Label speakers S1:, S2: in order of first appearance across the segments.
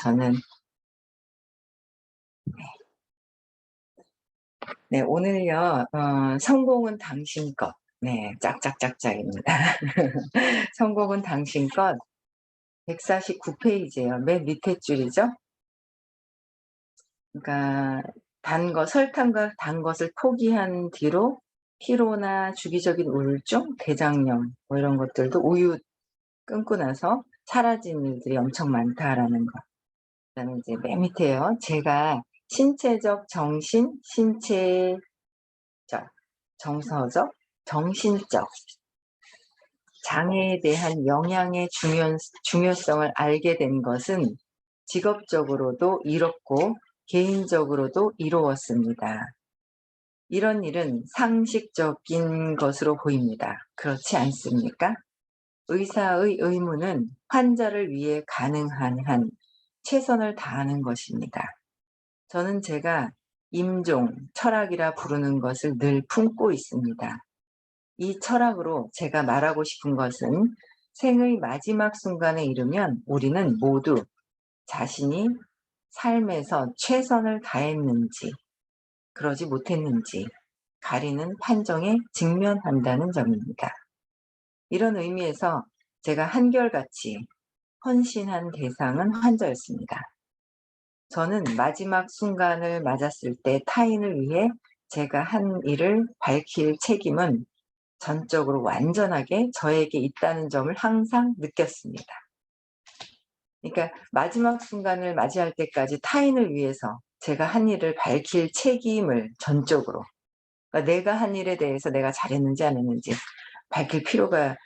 S1: 저는. 네, 오늘요, 성공은 당신 것. 네, 짝짝짝짝입니다. 성공은 당신 것 149페이지예요. 맨 밑에 줄이죠. 그러니까 설탕과 단 것을 포기한 뒤로 피로나 주기적인 우울증, 대장염 뭐 이런 것들도 우유 끊고 나서 사라진 일들이 엄청 많다라는 거. 그다음에 이제 맨 밑에요. 제가 신체적, 신체적, 정서적, 정신적 장애에 대한 영향의 중요성을 알게 된 것은 직업적으로도 이뤘고 개인적으로도 이루었습니다. 이런 일은 상식적인 것으로 보입니다. 그렇지 않습니까? 의사의 의무는 환자를 위해 가능한 한 최선을 다하는 것입니다. 저는 제가 임종, 철학이라 부르는 것을 늘 품고 있습니다. 이 철학으로 제가 말하고 싶은 것은 생의 마지막 순간에 이르면 우리는 모두 자신이 삶에서 최선을 다했는지 그러지 못했는지 가리는 판정에 직면한다는 점입니다. 이런 의미에서 제가 한결같이 헌신한 대상은 환자였습니다. 저는 마지막 순간을 맞았을 때 타인을 위해 제가 한 일을 밝힐 책임은 전적으로 완전하게 저에게 있다는 점을 항상 느꼈습니다. 그러니까 마지막 순간을 맞이할 때까지 타인을 위해서 제가 한 일을 밝힐 책임을 전적으로, 그러니까 내가 한 일에 대해서 내가 잘했는지 안 했는지 밝힐 필요가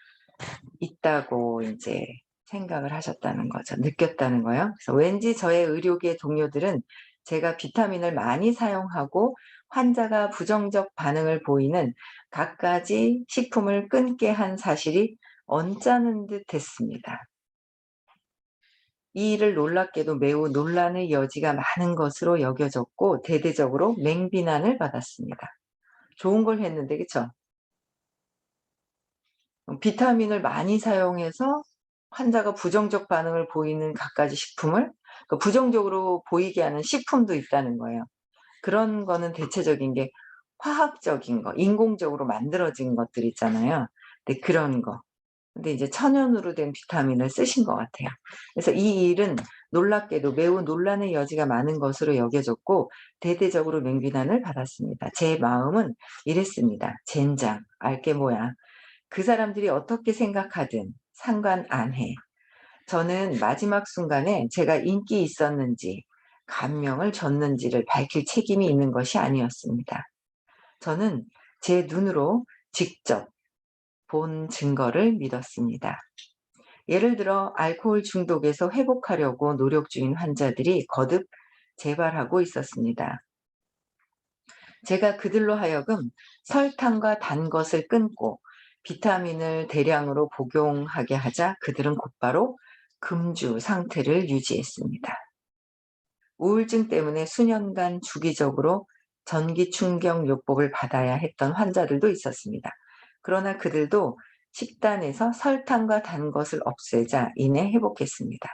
S1: 있다고 이제 생각을 하셨다는 거죠. 느꼈다는 거예요. 그래서 왠지 저의 의료계 동료들은 제가 비타민을 많이 사용하고 환자가 부정적 반응을 보이는 갖가지 식품을 끊게 한 사실이 언짢은 듯 했습니다. 이 일을 놀랍게도 매우 논란의 여지가 많은 것으로 여겨졌고 대대적으로 맹비난을 받았습니다. 좋은 걸 했는데, 그쵸? 비타민을 많이 사용해서 환자가 부정적 반응을 보이는 갖가지 식품을 부정적으로 보이게 하는 식품도 있다는 거예요. 그런 거는 대체적인 게 화학적인 거, 인공적으로 만들어진 것들 있잖아요. 근데 그런 거. 근데 이제 천연으로 된 비타민을 쓰신 것 같아요. 그래서 이 일은 놀랍게도 매우 논란의 여지가 많은 것으로 여겨졌고 대대적으로 맹비난을 받았습니다. 제 마음은 이랬습니다. 젠장, 알게 뭐야. 그 사람들이 어떻게 생각하든 상관 안 해. 저는 마지막 순간에 제가 인기 있었는지 감명을 줬는지를 밝힐 책임이 있는 것이 아니었습니다. 저는 제 눈으로 직접 본 증거를 믿었습니다. 예를 들어 알코올 중독에서 회복하려고 노력 중인 환자들이 거듭 재발하고 있었습니다. 제가 그들로 하여금 설탕과 단 것을 끊고 비타민을 대량으로 복용하게 하자 그들은 곧바로 금주 상태를 유지했습니다. 우울증 때문에 수년간 주기적으로 전기 충격 요법을 받아야 했던 환자들도 있었습니다. 그러나 그들도 식단에서 설탕과 단 것을 없애자 이내 회복했습니다.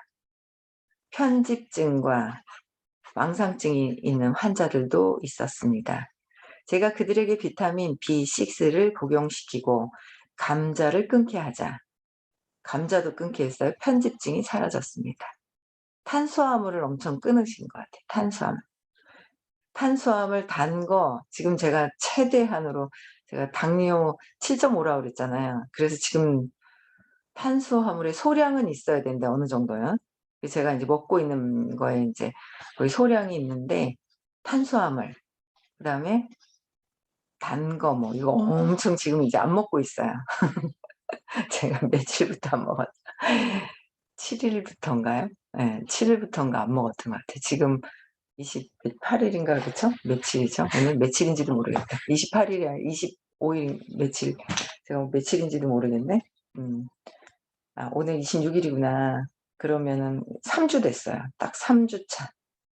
S1: 편집증과 망상증이 있는 환자들도 있었습니다. 제가 그들에게 비타민 B6를 복용시키고 감자를 끊게 하자 감자도 끊게 했어요. 편집증이 사라졌습니다. 탄수화물을 엄청 끊으신 것 같아요. 탄수화물 단 거 지금 제가 최대한으로 제가 당뇨 7.5라고 그랬잖아요. 그래서 지금 탄수화물의 소량은 있어야 되는데 어느 정도요. 제가 이제 먹고 있는 거에 이제 거의 소량이 있는데 탄수화물 그다음에 단 거 뭐 이거 엄청 지금 이제 안 먹고 있어요. 제가 며칠부터 안 먹었 7 일부터인가요? 예. 7 일부터인가 안 먹었던 것 같아요. 지금 28 일인가 그쵸? 며칠이죠? 오늘 며칠인지도 모르겠다. 28 일이 아니라 25일 며칠 제가 며칠인지도 모르겠네. 음. 아 오늘 26 일이구나. 그러면은 3주 됐어요. 딱 3 주차.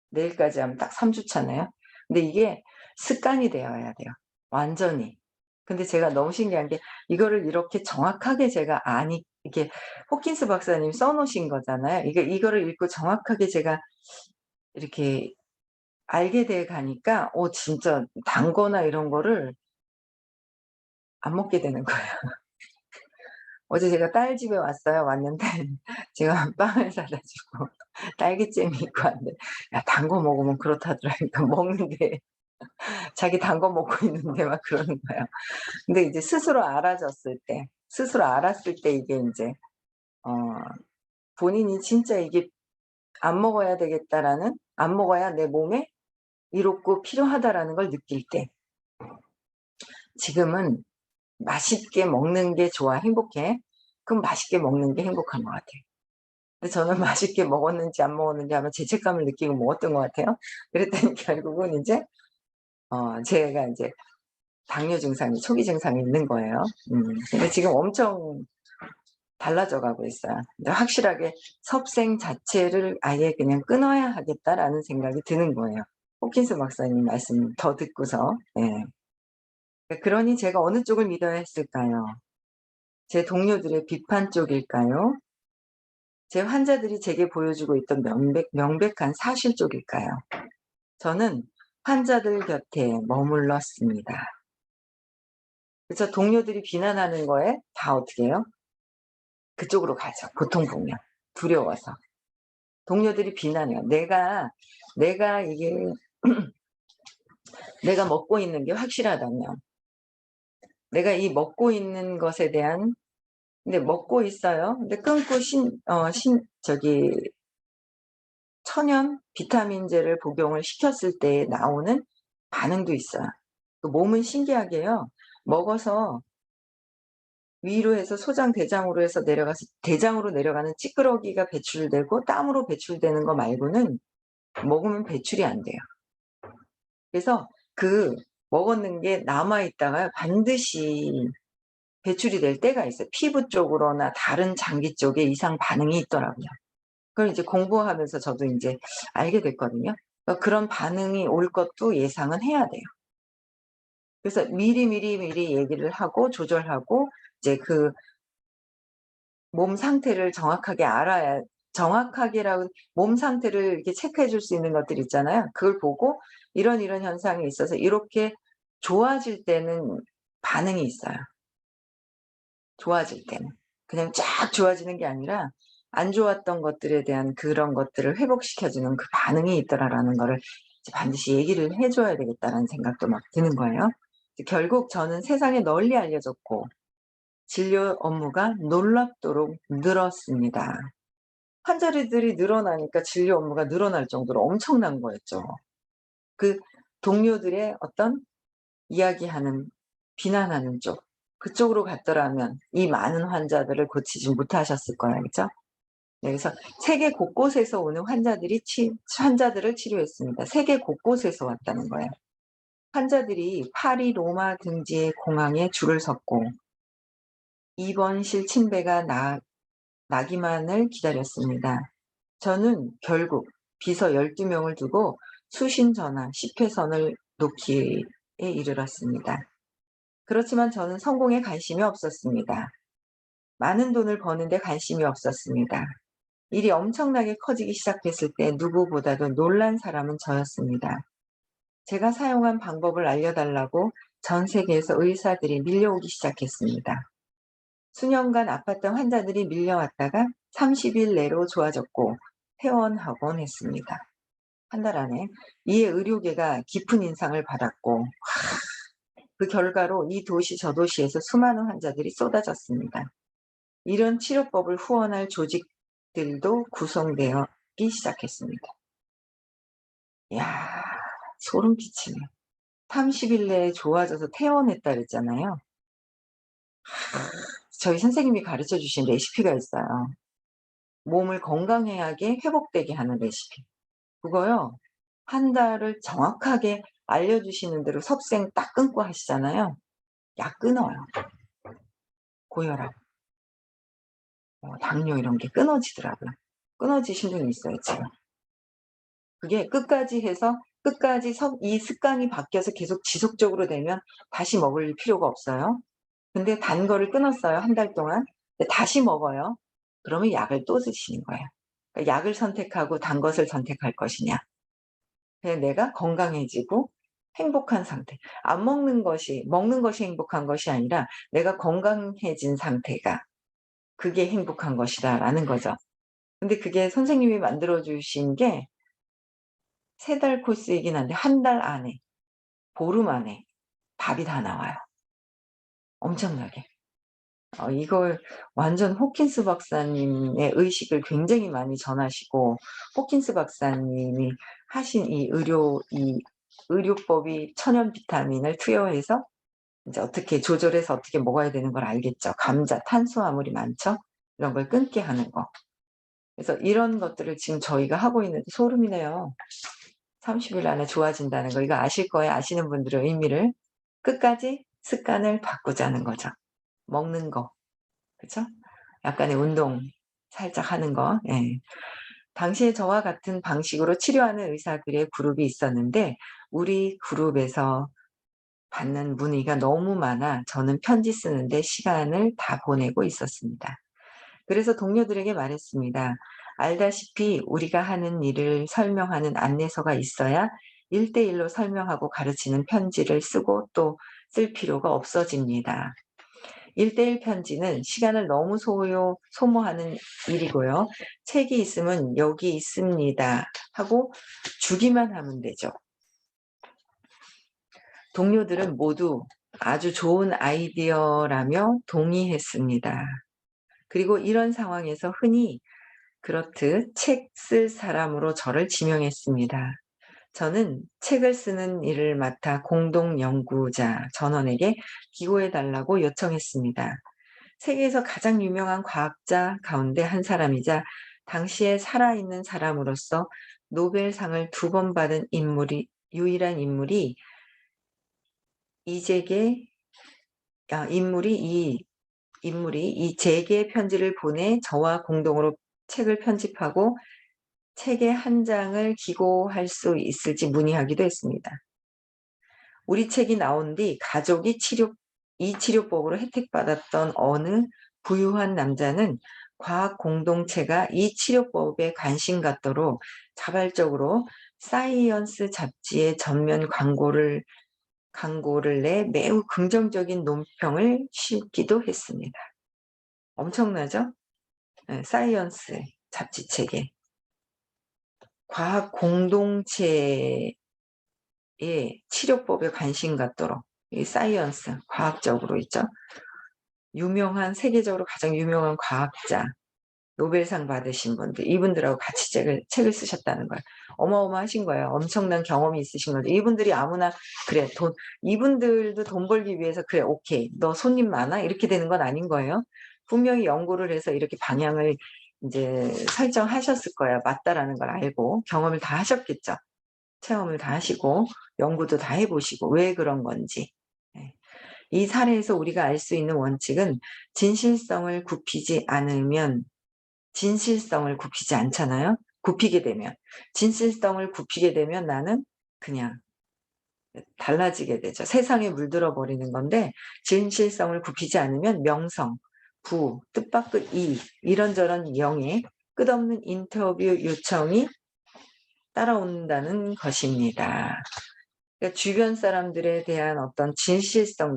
S1: 내일까지 하면 딱 3 주차네요. 근데 이게 습관이 되어야 돼요, 완전히. 근데 제가 너무 신기한 게 이거를 이렇게 정확하게 제가 이게 호킨스 박사님이 써 놓으신 거잖아요. 이거를 읽고 정확하게 제가 이렇게 알게 돼 가니까 진짜 단 거나 이런 거를 안 먹게 되는 거예요. 어제 제가 딸 집에 왔어요. 왔는데 제가 빵을 사다 주고 딸기잼이 있고 왔는데 "야 단 거 먹으면 그렇다더라." 그러니까 먹는데 자기 단 거 먹고 있는데 막 그러는 거예요. 근데 이제 스스로 알았을 때 이게 인제 어 본인이 진짜 이게 '안 먹어야 되겠다.'라는 '안 먹어야 내 몸에 이롭고 필요하다.'라는 걸 느낄 때 지금은 맛있게 먹는 게 좋아 행복해. 그럼 맛있게 먹는 게 행복한 것 같아요. 근데 저는 맛있게 먹었는지 안 먹었는지 하면 죄책감을 느끼고 먹었던 것 같아요. 그랬더니 결국은 인제 제가 인제 당뇨 증상이 초기 증상이 있는 거예요. 근데 지금 엄청 달라져 가고 있어요. 근데 확실하게 '섭생 자체를 아예 그냥 끊어야 하겠다.'라는 생각이 드는 거예요. 호킨스 박사님 말씀 더 듣고서. 예. 그러니 제가 어느 쪽을 믿어야 했을까요? 제 동료들의 비판 쪽일까요? 제 환자들이 제게 보여주고 있던 명백한 사실 쪽일까요? 저는 환자들 곁에 머물렀습니다. 그래서 동료들이 비난하는 거에 다 어떻게 해요? 그쪽으로 가죠, 보통 보면. 두려워서. 동료들이 비난해요. 내가 이게 내가 먹고 있는 게 확실하다면, 내가 이 먹고 있는 것에 대한 근데 먹고 있어요. 근데 끊고 천연 비타민제를 복용을 시켰을 때 나오는 반응도 있어요. 그 몸은 신기하게요. 먹어서 위로 해서 소장 대장으로 해서 내려가서 대장으로 내려가는 찌끄러기가 배출되고 땀으로 배출되는 거 말고는 먹으면 배출이 안 돼요. 그래서 그 먹었는 게 남아 있다가 반드시 배출이 될 때가 있어요. 피부 쪽으로나 다른 장기 쪽에 이상 반응이 있더라고요. 그걸 이제 공부하면서 저도 인제 알게 됐거든요. 그러니까 그런 반응이 올 것도 예상은 해야 돼요. 그래서 미리 얘기를 하고 조절하고 이제 그 몸 상태를 정확하게 알아야 정확하게라고 몸 상태를 이렇게 체크해 줄 수 있는 것들 있잖아요. 그걸 보고 이런 현상이 있어서 이렇게 좋아질 때는 반응이 있어요, 좋아질 때는. 그냥 쫙 좋아지는 게 아니라 안 좋았던 것들에 대한 그런 것들을 회복시켜 주는 그 반응이 있더라라는 거를 이제 반드시 얘기를 해 줘야 되겠다라는 생각도 막 드는 거예요. 이제 결국 저는 세상에 널리 알려졌고 진료 업무가 놀랍도록 늘었습니다. 환자들이 늘어나니까 진료 업무가 늘어날 정도로 엄청난 거였죠. 그 동료들의 어떤 이야기하는 비난하는 쪽 그쪽으로 갔더라면 이 많은 환자들을 고치지 못하셨을 거예요. 그죠? 네, 그래서 세계 곳곳에서 오는 환자들을 치료했습니다. 세계 곳곳에서 왔다는 거예요. 환자들이 파리 로마 등지의 공항에 줄을 섰고 입원실 침대가 나기만을 기다렸습니다. 저는 결국 비서 12 명을 두고 수신 전화 10 회선을 놓기에 이르렀습니다. 그렇지만 저는 성공에 관심이 없었습니다. 많은 돈을 버는 데 관심이 없었습니다. 일이 엄청나게 커지기 시작했을 때 누구보다도 놀란 사람은 저였습니다. 제가 사용한 방법을 알려달라고 전 세계에서 의사들이 밀려오기 시작했습니다. 수년간 아팠던 환자들이 밀려왔다가 30일 내로 좋아졌고 퇴원하곤 했습니다. 한 달 안에. 이에 의료계가 깊은 인상을 받았고 그 결과로 이 도시 저 도시에서 수많은 환자들이 쏟아졌습니다. 이런 치료법을 후원할 조직들도 구성되기 시작했습니다. 야, 소름 끼치네. 30일 내에 좋아져서 퇴원했다 그랬잖아요. 저희 선생님이 가르쳐 주신 레시피가 있어요. 몸을 건강하게 회복되게 하는 레시피. 그거요. 한 달을 정확하게 알려주시는 대로 섭생 딱 끊고 하시잖아요. 약 끊어요. 고혈압, 당뇨 이런 게 끊어지더라고요. 끊어지신 분이 있어요 지금. 그게 끝까지 해서 끝까지 이 습관이 바뀌어서 계속 지속적으로 되면 다시 먹을 필요가 없어요. 근데 단 거를 끊었어요 한 달 동안. 근데 다시 먹어요. 그러면 약을 또 드시는 거예요. 그러니까 약을 선택하고 단 것을 선택할 것이냐. 그냥 내가 건강해지고 행복한 상태. 안 먹는 것이 행복한 것이 아니라 내가 건강해진 상태가 그게 행복한 것이다라는 거죠. 근데 그게 선생님이 만들어 주신 게 3달 코스이긴 한데 1달 안에, 보름 안에 답이 다 나와요, 엄청나게. 이걸 완전 호킨스 박사님의 의식을 굉장히 많이 전하시고, 호킨스 박사님이 하신 이 의료법이 천연 비타민을 투여해서 인제 어떻게 조절해서 어떻게 먹어야 되는 걸 알겠죠. 감자, 탄수화물이 많죠. 이런 걸 끊게 하는 거. 그래서 이런 것들을 지금 저희가 하고 있는데 소름이네요. 30일 안에 좋아진다는 거. 이거 아실 거예요. 아시는 분들은 의미를. 끝까지 습관을 바꾸자는 거죠. 먹는 거. 그죠? 약간의 운동 살짝 하는 거. 예. 당시에 저와 같은 방식으로 치료하는 의사들의 그룹이 있었는데 우리 그룹에서 받는 문의가 너무 많아 저는 편지 쓰는데 시간을 다 보내고 있었습니다. 그래서 동료들에게 말했습니다. 알다시피 우리가 하는 일을 설명하는 안내서가 있어야 1대1로 설명하고 가르치는 편지를 쓰고 또 쓸 필요가 없어집니다. 1대1 편지는 시간을 너무 소모하는 일이고요. 책이 있으면 여기 있습니다 하고 주기만 하면 되죠. 동료들은 모두 아주 좋은 아이디어라며 동의했습니다. 그리고 이런 상황에서 흔히 그렇듯 책 쓸 사람으로 저를 지명했습니다. 저는 책을 쓰는 일을 맡아 공동 연구자 전원에게 기고해 달라고 요청했습니다. 세계에서 가장 유명한 과학자 가운데 한 사람이자 당시에 살아있는 사람으로서 노벨상을 2번 받은 유일한 인물이 이제게 인물이 이 제게 편지를 보내 저와 공동으로 책을 편집하고 책의 한 장을 기고할 수 있을지 문의하기도 했습니다. 우리 책이 나온 뒤 가족이 이 치료법으로 혜택받았던 어느 부유한 남자는 과학 공동체가 이 치료법에 관심 갖도록 자발적으로 사이언스 잡지에 전면 광고를 내 매우 긍정적인 논평을 싣기도 했습니다. 엄청나죠? 예, 사이언스 잡지책에 과학 공동체의 치료법에 관심 갖도록 이 사이언스 과학적으로 있죠. 세계적으로 가장 유명한 과학자, 노벨상 받으신 분들, 이분들하고 같이 책을 쓰셨다는 거예요. 어마어마하신 거예요. 엄청난 경험이 있으신 거죠. 이분들이 아무나 그래 이분들도 돈 벌기 위해서 그래 오케이 너 손님 많아 이렇게 되는 건 아닌 거예요. 분명히 연구를 해서 이렇게 방향을 인제 설정하셨을 거예요. 맞다라는 걸 알고 경험을 다 하셨겠죠. 체험을 다 하시고 연구도 다 해 보시고 왜 그런 건지. 예. 이 사례에서 우리가 알 수 있는 원칙은 진실성을 굽히지 않잖아요. 진실성을 굽히게 되면 나는 그냥 달라지게 되죠. 세상에 물들어 버리는 건데 진실성을 굽히지 않으면 명성, 부, 뜻밖의 이익, 이런저런 영의 끝없는 인터뷰 요청이 따라온다는 것입니다. 그러니까 주변 사람들에 대한 어떤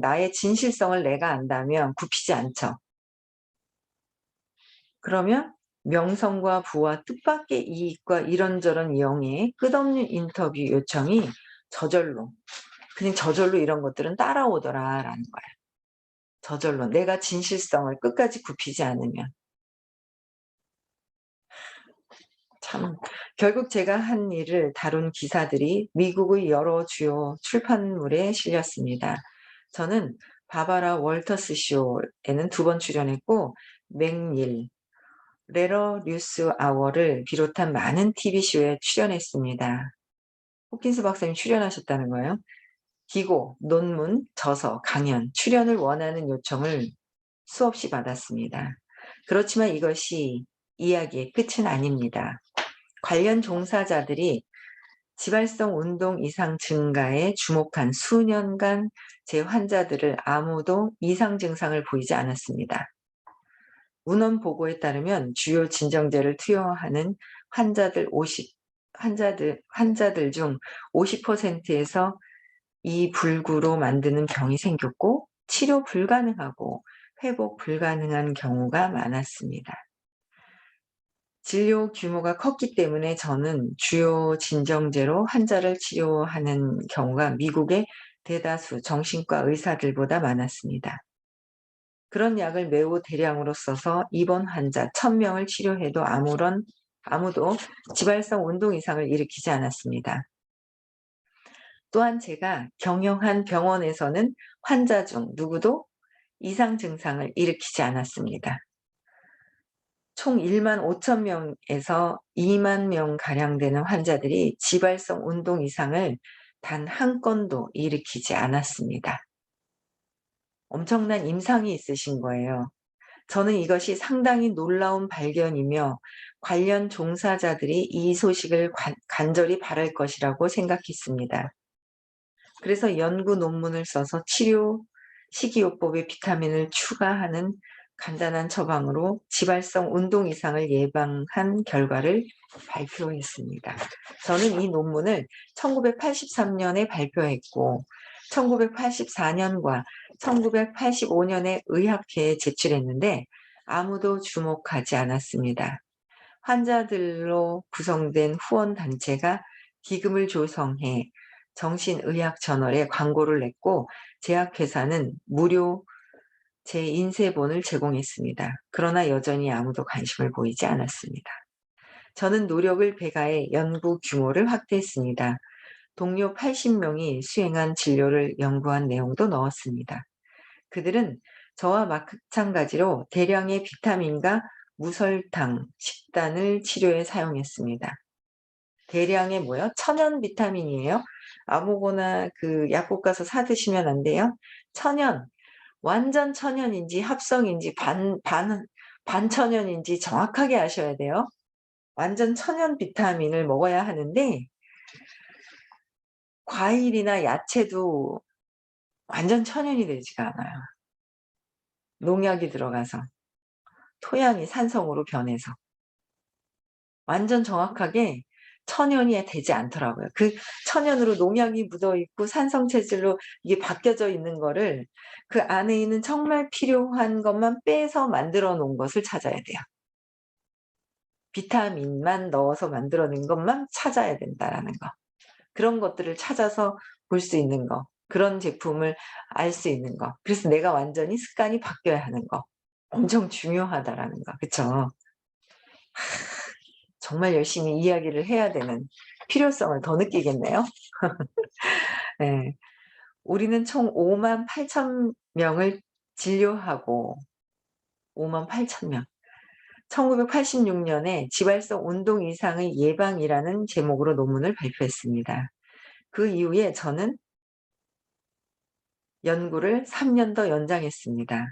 S1: 나의 진실성을 내가 안다면 굽히지 않죠. 그러면 명성과 부와 뜻밖의 이익과 이런저런 영의 끝없는 인터뷰 요청이 그냥 저절로 이런 것들은 따라오더라라는 거예요. 저절로 내가 진실성을 끝까지 굽히지 않으면. 참 결국 제가 한 일을 다룬 기사들이 미국의 여러 주요 출판물에 실렸습니다. 저는 바바라 월터스 쇼에는 2번 출연했고 맥닐, 레러 뉴스 아워를 비롯한 많은 TV쇼에 출연했습니다. 호킨스 박사님 출연하셨다는 거예요. 기고, 논문, 저서, 강연, 출연을 원하는 요청을 수없이 받았습니다. 그렇지만 이것이 이야기의 끝은 아닙니다. 관련 종사자들이 지발성 운동 이상 증가에 주목한 수년간 제 환자들을 아무도 이상 증상을 보이지 않았습니다. 문헌 보고에 따르면 주요 진정제를 투여하는 환자들 중 50%에서 이 불구로 만드는 병이 생겼고 치료 불가능하고 회복 불가능한 경우가 많았습니다. 진료 규모가 컸기 때문에 저는 주요 진정제로 환자를 치료하는 경우가 미국의 대다수 정신과 의사들보다 많았습니다. 그런 약을 매우 대량으로 써서 입원 환자 1000명을 치료해도 아무도 지발성 운동 이상을 일으키지 않았습니다. 또한 제가 경영한 병원에서는 환자 중 누구도 이상 증상을 일으키지 않았습니다. 총 15,000명에서 20,000명 가량 되는 환자들이 지발성 운동 이상을 단 한 건도 일으키지 않았습니다. 엄청난 임상이 있으신 거예요. 저는 이것이 상당히 놀라운 발견이며 관련 종사자들이 이 소식을 간절히 바랄 것이라고 생각했습니다. 그래서 연구 논문을 써서 치료 식이요법에 비타민을 추가하는 간단한 처방으로 지발성 운동 이상을 예방한 결과를 발표했습니다. 저는 이 논문을 1983년에 발표했고 1984년과 1985년에 의학회에 제출했는데 아무도 주목하지 않았습니다. 환자들로 구성된 후원단체가 기금을 조성해 정신의학저널에 광고를 냈고 제약회사는 무료 인쇄본을 제공했습니다. 그러나 여전히 아무도 관심을 보이지 않았습니다. 저는 노력을 배가해 연구 규모를 확대했습니다. 동료 80명이 수행한 진료를 연구한 내용도 넣었습니다. 그들은 저와 마찬가지로 대량의 비타민과 무설탕 식단을 치료에 사용했습니다. 대량의 천연 비타민이에요. 아무거나 약국 가서 사 드시면 안 돼요. 천연, 완전 천연인지 합성인지 반천연인지 정확하게 아셔야 돼요. 완전 천연 비타민을 먹어야 하는데 과일이나 야채도 완전 천연이 되지가 않아요. 농약이 들어가서 토양이 산성으로 변해서 완전 정확하게 천연이 되지 않더라고요. 그 천연으로 농약이 묻어 있고 산성 체질로 이게 바뀌어져 있는 거를 그 안에 있는 정말 필요한 것만 빼서 만들어 놓은 것을 찾아야 돼요. 비타민만 넣어서 만들어낸 것만 찾아야 된다라는 거. 그런 것들을 찾아서 볼 수 있는 거. 그런 제품을 알 수 있는 거. 그래서 내가 완전히 습관이 바뀌어야 하는 거. 엄청 중요하다라는 거. 그쵸? 정말 열심히 이야기를 해야 되는 필요성을 더 느끼겠네요. 네. 우리는 총 58,000명을 진료하고 58,000명. 1986년에 지발성 운동 이상의 예방이라는 제목으로 논문을 발표했습니다. 그 이후에 저는 연구를 3년 더 연장했습니다.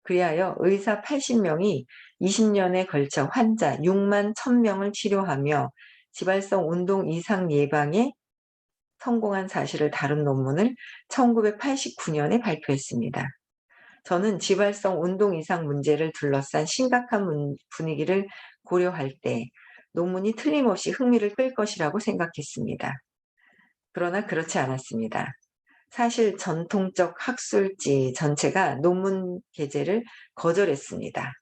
S1: 그리하여 의사 80명이 20년에 걸쳐 환자 61,000명을 치료하며 지발성 운동 이상 예방에 성공한 사실을 다룬 논문을 1989년에 발표했습니다. 저는 지발성 운동 이상 문제를 둘러싼 심각한 분위기를 고려할 때 논문이 틀림없이 흥미를 끌 것이라고 생각했습니다. 그러나 그렇지 않았습니다. 사실 전통적 학술지 전체가 논문 게재를 거절했습니다.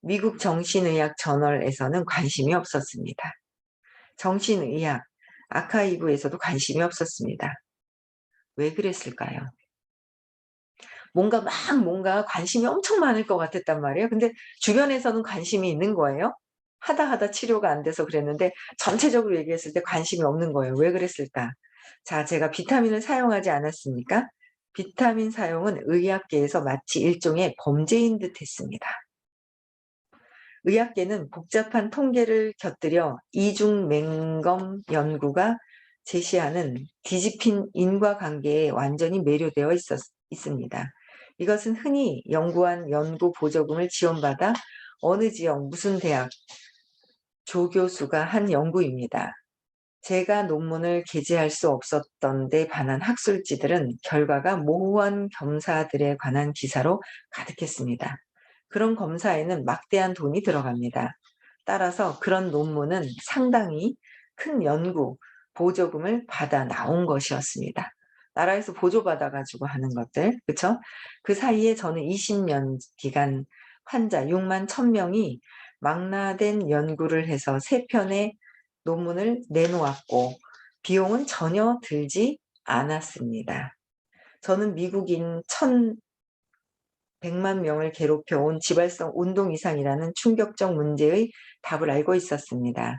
S1: 미국 정신의학 저널에서는 관심이 없었습니다. 정신의학 아카이브에서도 관심이 없었습니다. 왜 그랬을까요? 뭔가 관심이 엄청 많을 것 같았단 말이에요. 근데 주변에서는 관심이 있는 거예요. 하다 치료가 안 돼서 그랬는데 전체적으로 얘기했을 때 관심이 없는 거예요. 왜 그랬을까? 자, 제가 비타민을 사용하지 않았습니까? 비타민 사용은 의학계에서 마치 일종의 범죄인 듯 했습니다. 의학계는 복잡한 통계를 곁들여 이중맹검 연구가 제시하는 뒤집힌 인과관계에 완전히 매료되어 있습니다. 이것은 흔히 연구한 연구 보조금을 지원받아 어느 지역 무슨 대학 조교수가 한 연구입니다. 제가 논문을 게재할 수 없었던 데 반한 학술지들은 결과가 모호한 검사들에 관한 기사로 가득했습니다. 그런 검사에는 막대한 돈이 들어갑니다. 따라서 그런 논문은 상당히 큰 연구 보조금을 받아 나온 것이었습니다. 나라에서 보조받아 가지고 하는 것들, 그쵸? 그 사이에 저는 20년 기간 환자 6만 1,000명이 망라된 연구를 해서 3편의 논문을 내놓았고 비용은 전혀 들지 않았습니다. 저는 미국인 1,100만 명을 괴롭혀 온 지발성 운동 이상이라는 충격적 문제의 답을 알고 있었습니다.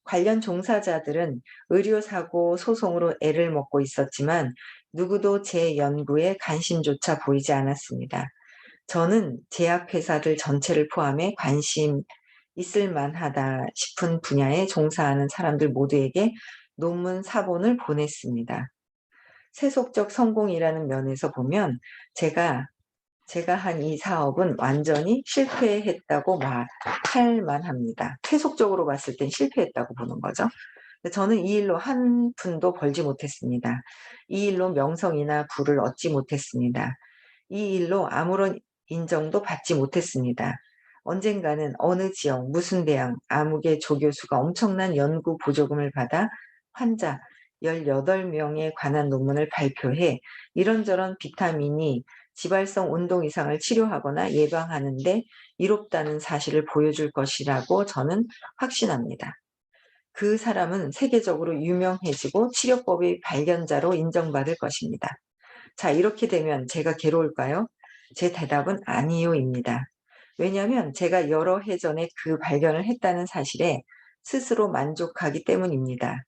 S1: 관련 종사자들은 의료사고 소송으로 애를 먹고 있었지만 누구도 제 연구에 관심조차 보이지 않았습니다. 저는 제약회사들 전체를 포함해 관심 있을 만하다 싶은 분야에 종사하는 사람들 모두에게 논문 사본을 보냈습니다. 세속적 성공이라는 면에서 보면 제가 한 이 사업은 완전히 실패했다고 할 만합니다. 세속적으로 봤을 땐 실패했다고 보는 거죠. 저는 이 일로 한 푼도 벌지 못했습니다. 이 일로 명성이나 부를 얻지 못했습니다. 이 일로 아무런 인정도 받지 못했습니다. 언젠가는 어느 지역 무슨 대학 아무개 조교수가 엄청난 연구 보조금을 받아 환자 18명에 관한 논문을 발표해 이런저런 비타민이 지발성 운동 이상을 치료하거나 예방하는 데 이롭다는 사실을 보여줄 것이라고 저는 확신합니다. 그 사람은 세계적으로 유명해지고 치료법의 발견자로 인정받을 것입니다. 자, 이렇게 되면 제가 괴로울까요? 제 대답은 아니요입니다. 왜냐하면 제가 여러 해 전에 그 발견을 했다는 사실에 스스로 만족하기 때문입니다.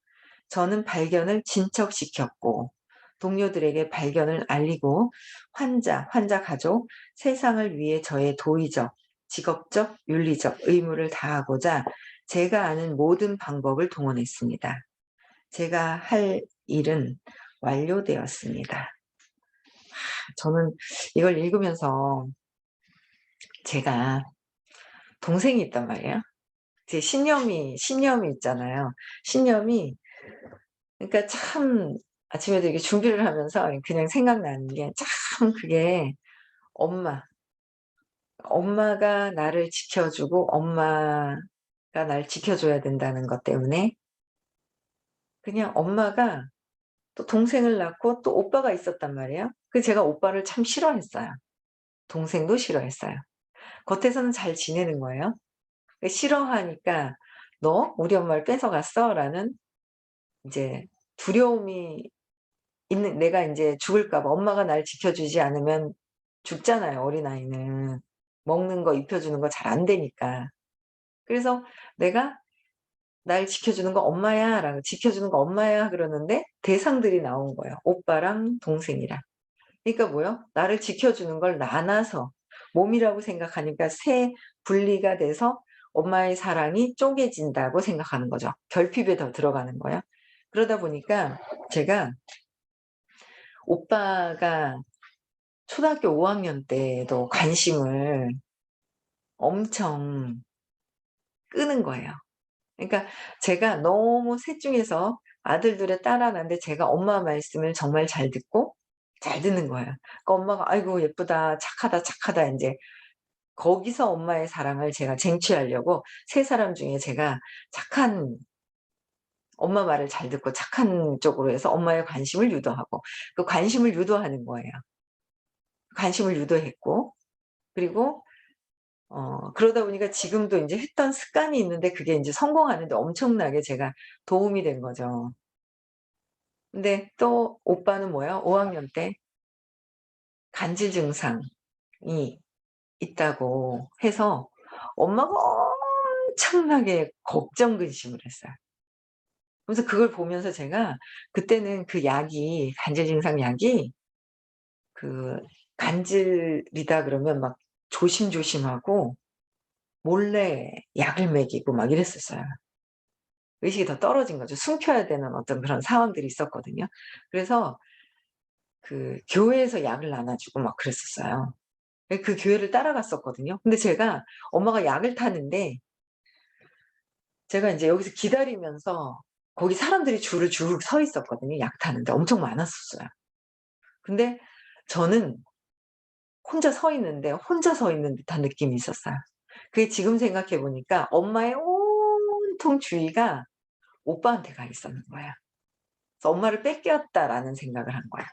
S1: 저는 발견을 진척시켰고 동료들에게 발견을 알리고 환자 가족, 세상을 위해 저의 도의적, 직업적, 윤리적 의무를 다하고자 제가 아는 모든 방법을 동원했습니다. 제가 할 일은 완료되었습니다. 저는 이걸 읽으면서 제가 동생이 있단 말이에요. 제 신념이 있잖아요. 신념이 그러니까 참 아침에도 이렇게 준비를 하면서 그냥 생각나는 게 참 그게 엄마가 나를 지켜주고 엄마가 날 지켜줘야 된다는 것 때문에 그냥 엄마가 또 동생을 낳고 또 오빠가 있었단 말이에요. 그 제가 오빠를 참 싫어했어요. 동생도 싫어했어요. 겉에서는 잘 지내는 거예요. 싫어하니까 "너 우리 엄마를 뺏어갔어?" 라는 이제 두려움이 있는, 내가 인제 죽을까 봐 엄마가 날 지켜주지 않으면 죽잖아요, 어린아이는. 먹는 거 입혀 주는 거 잘 안 되니까. 그래서 내가 "날 지켜주는 거 엄마야."라고 "지켜주는 거 엄마야." 그러는데 대상들이 나온 거예요. 오빠랑 동생이랑. 그러니까 뭐요? 나를 지켜주는 걸 나눠서 몸이라고 생각하니까 세 분리가 돼서 엄마의 사랑이 쪼개진다고 생각하는 거죠. 결핍에 더 들어가는 거예요. 그러다 보니까 제가 오빠가 초등학교 5학년 때에도 관심을 엄청 끄는 거예요. 그러니까 제가 너무 셋 중에서 아들들에 따라 났는데 제가 엄마 말씀을 정말 잘 듣고 잘 듣는 거예요. 그러니까 엄마가 "아이고 예쁘다. 착하다, 착하다." 인제 거기서 엄마의 사랑을 제가 쟁취하려고 세 사람 중에 제가 착한, 엄마 말을 잘 듣고 착한 쪽으로 해서 엄마의 관심을 유도하고 그 관심을 유도하는 거예요. 관심을 유도했고 그리고 그러다 보니까 지금도 인제 했던 습관이 있는데 그게 인제 성공하는 데 엄청나게 제가 도움이 된 거죠. 근데 또 오빠는 뭐예요? 5 학년 때 간질 증상이 있다고 해서 엄마가 엄청나게 걱정 근심을 했어요. 그래서 그걸 보면서 제가 그때는 그 약이, 간질 증상 약이, 그 간질이다 그러면 막 조심조심하고 몰래 약을 먹이고 막 이랬었어요. 의식이 더 떨어진 거죠. 숨겨야 되는 어떤 그런 상황들이 있었거든요. 그래서 그 교회에서 약을 나눠 주고 막 그랬었어요. 그 교회를 따라갔었거든요. 근데 제가 엄마가 약을 타는데 제가 인제 여기서 기다리면서 거기 사람들이 줄을 쭉 서 있었거든요, 약 타는데. 엄청 많았었어요. 근데 저는 혼자 서 있는 듯한 느낌이 있었어요. 그게 지금 생각해 보니까 엄마의 온통 주의가 오빠한테 가 있었는 거야. 그래서 '엄마를 뺏겼다.'라는 생각을 한 거야.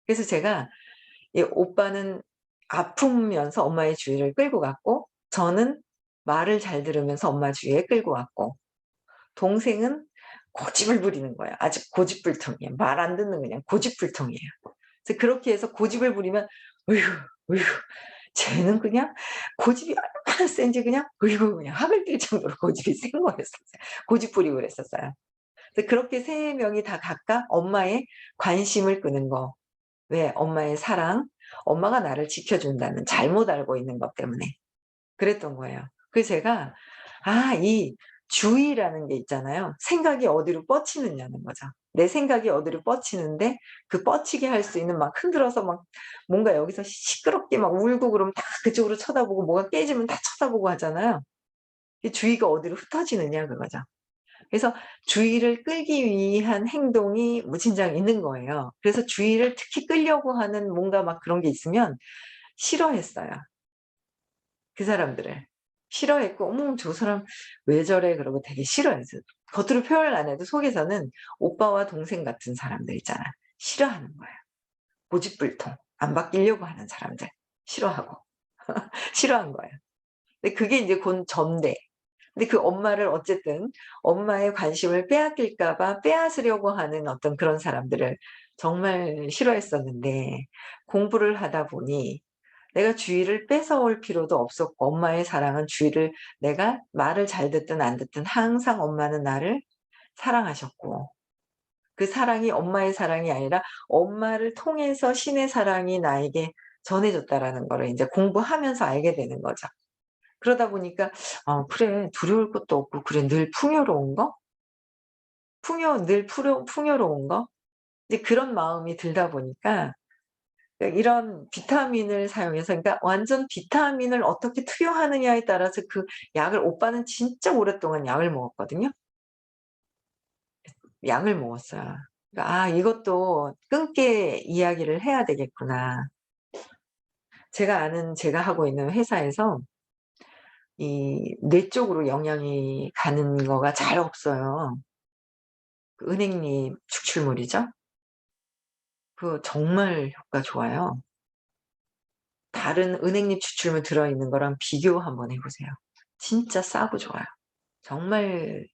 S1: 그래서 제가 이 오빠는 아프면서 엄마의 주의를 끌고 갔고, 저는 말을 잘 들으면서 엄마 주위에 끌고 왔고, 동생은 고집을 부리는 거야. 아주 고집불통이에요. 말 안 듣는 그냥 고집불통이에요. 그래서 그렇게 해서 고집을 부리면 "어이구, 어이구." 쟤는 그냥 고집이 얼마나 센지 그냥 어이구 그냥 학을 뛸 정도로 고집이 센 거였었어요. 고집 부리고 그랬었어요. 그래서 그렇게 세 명이 다 각각 엄마의 관심을 끄는 거. 왜? 엄마의 사랑, 엄마가 나를 지켜준다는 잘못 알고 있는 것 때문에 그랬던 거예요. 그래서 제가 이 주의라는 게 있잖아요. 생각이 어디로 뻗치느냐는 거죠. 내 생각이 어디로 뻗치는데 그 뻗치게 할 수 있는 막 흔들어서 막 뭔가 여기서 시끄럽게 막 울고 그러면 다 그쪽으로 쳐다보고 뭐가 깨지면 다 쳐다보고 하잖아요. 이 주의가 어디로 흩어지느냐 그거죠. 그래서 주의를 끌기 위한 행동이 무진장 있는 거예요. 그래서 주의를 특히 끌려고 하는 뭔가 막 그런 게 있으면 싫어했어요. 그 사람들을. 싫어했고 '어머 저 사람 왜 저래?' 그러고 되게 싫어했어요. 겉으로 표현을 안 해도 속에서는 오빠와 동생 같은 사람들 있잖아. 싫어하는 거예요. 고집불통. 안 바뀌려고 하는 사람들. 싫어하고. 싫어한 거예요. 근데 그게 인제 곧 전데, 근데 그 엄마를 어쨌든 엄마의 관심을 빼앗길까 봐 빼앗으려고 하는 어떤 그런 사람들을 정말 싫어했었는데, 공부를 하다 보니 내가 주의를 뺏어올 필요도 없었고 엄마의 사랑은 주의를, 내가 말을 잘 듣든 안 듣든 항상 엄마는 나를 사랑하셨고, 그 사랑이 엄마의 사랑이 아니라 엄마를 통해서 신의 사랑이 나에게 전해졌다라는 거를 인제 공부하면서 알게 되는 거죠. 그러다 보니까 '그래 두려울 것도 없고 그래 늘 풍요로운 거? 풍요로운 거?' 이제 그런 마음이 들다 보니까 이런 비타민을 사용해서, 그러니까 완전 비타민을 어떻게 투여하느냐에 따라서 그 약을, 오빠는 진짜 오랫동안 약을 먹었거든요. 약을 먹었어요. 그러니까 '이것도 끊게 이야기를 해야 되겠구나.' 제가 하고 있는 회사에서 이 뇌 쪽으로 영향이 가는 거가 잘 없어요. 그 은행잎 추출물이죠. 그거 정말 효과 좋아요. 다른 은행잎 추출물 들어있는 거랑 비교 한번 해 보세요. 진짜 싸고 좋아요. 정말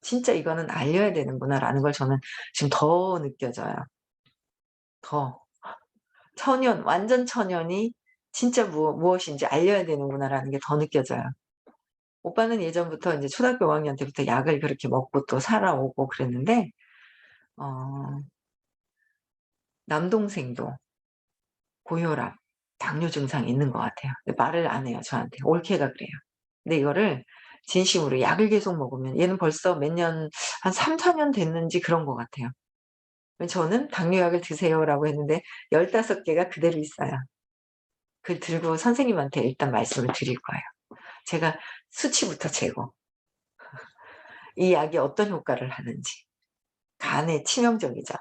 S1: 진짜 '이거는 알려야 되는구나.'라는 걸 저는 지금 더 느껴져요. 더. 완전 천연이 진짜 무엇인지 알려야 되는구나라는 게 더 느껴져요. 오빠는 예전부터 인제 초등학교 5 학년 때부터 약을 그렇게 먹고 또 살아오고 그랬는데, 어 남동생도 고혈압, 당뇨 증상이 있는 것 같아요. 근데 말을 안 해요 저한테. 올케가 그래요. 근데 이거를 진심으로 약을 계속 먹으면, 얘는 벌써 몇 년, 한 3-4년 됐는지 그런 것 같아요. 저는 "당뇨약을 드세요."라고 했는데 15 개가 그대로 있어요. 그걸 들고 선생님한테 일단 말씀을 드릴 거예요. 제가 수치부터 재고 이 약이 어떤 효과를 하는지. 간에 치명적이죠.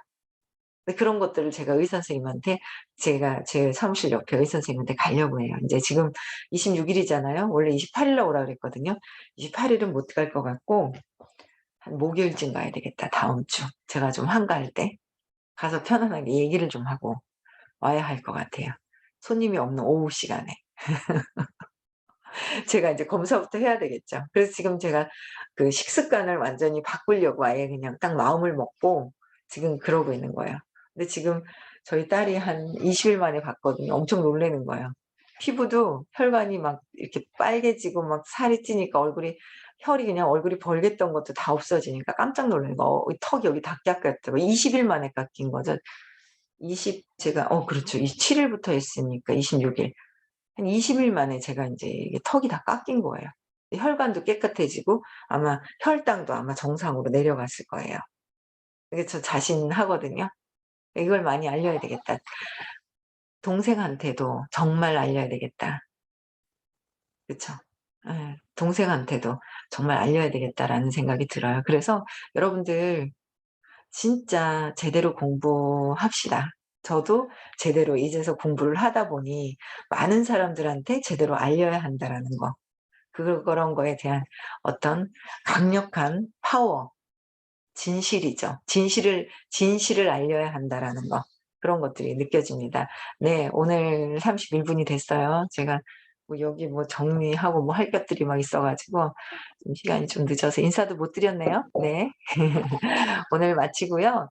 S1: 근데 그런 것들을 제가 의사 선생님한테, 제가 제 사무실 옆에 의사 선생님한테 가려고 해요. 인제 지금 26 일이잖아요. 원래 28일 날 오라 그랬거든요. 28 일은 못 갈 것 같고 한 목요일쯤 가야 되겠다, 다음 주. 제가 좀 한가할 때 가서 편안하게 얘기를 좀 하고 와야 할 것 같아요. 손님이 없는 오후 시간에. 제가 인제 검사부터 해야 되겠죠. 그래서 지금 제가 그 식습관을 완전히 바꾸려고 아예 그냥 딱 마음을 먹고 지금 그러고 있는 거예요. 근데 지금 저희 딸이 한 20일 만에 봤거든요. 엄청 놀라는 거예요. 피부도 혈관이 막 이렇게 빨개지고 막 살이 찌니까 혈이 그냥 얼굴이 벌갰던 것도 다 없어지니까 깜짝 놀란 거. 이 턱이 여기 다 깎였다고. 20일 만에 깎인 거죠. 제가 그렇죠. 27 일부터 했으니까 26 일. 한 20일 만에 제가 인제 이게 턱이 다 깎인 거예요. 혈관도 깨끗해지고 아마 혈당도 아마 정상으로 내려갔을 거예요. 이게 저 자신하거든요. '이걸 많이 알려야 되겠다. 동생한테도 정말 알려야 되겠다.' 그쵸. 예. '동생한테도 정말 알려야 되겠다.'라는 생각이 들어요. 그래서 여러분들 진짜 제대로 공부합시다. 저도 제대로 이제서 공부를 하다 보니 많은 사람들한테 제대로 알려야 한다라는 거. 그런 거에 대한 어떤 강력한 파워, 진실이죠. 진실을 알려야 한다라는 거. 그런 것들이 느껴집니다. 네. 오늘 31 분이 됐어요. 제가 뭐 여기 뭐 정리하고 뭐 할 것들이 막 있어 가지고 좀 시간이 좀 늦어서 인사도 못 드렸네요. 네. 오늘 마치고요.